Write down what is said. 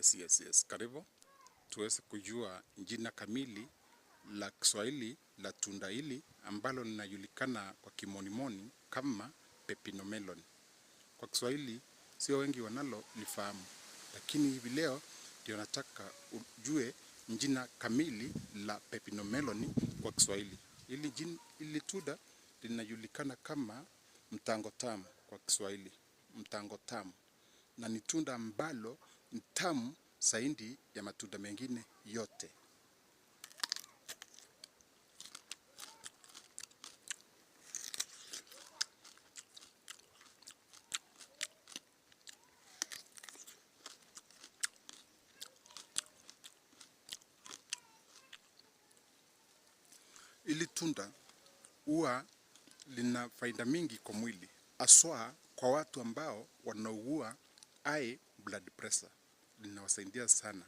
Yes. Karibu tuweze kujua jina kamili la Kiswahili la tunda hili ambalo linajulikana kwa kimonimoni kama pepino melon. Kwa Kiswahili sio wengi wanalo lifahamu, lakini hivi leo ndio nataka ujue jina kamili la pepino melon kwa Kiswahili. Hili tunda linajulikana kama mtango tamu kwa Kiswahili, mtango tamu, na ni tunda ambalo ni tamu zaidi ya matunda mengine yote. Hili tunda huwa lina faida mingi kwa mwili, haswa kwa watu ambao wanaugua high blood pressure. Linawasaidia sana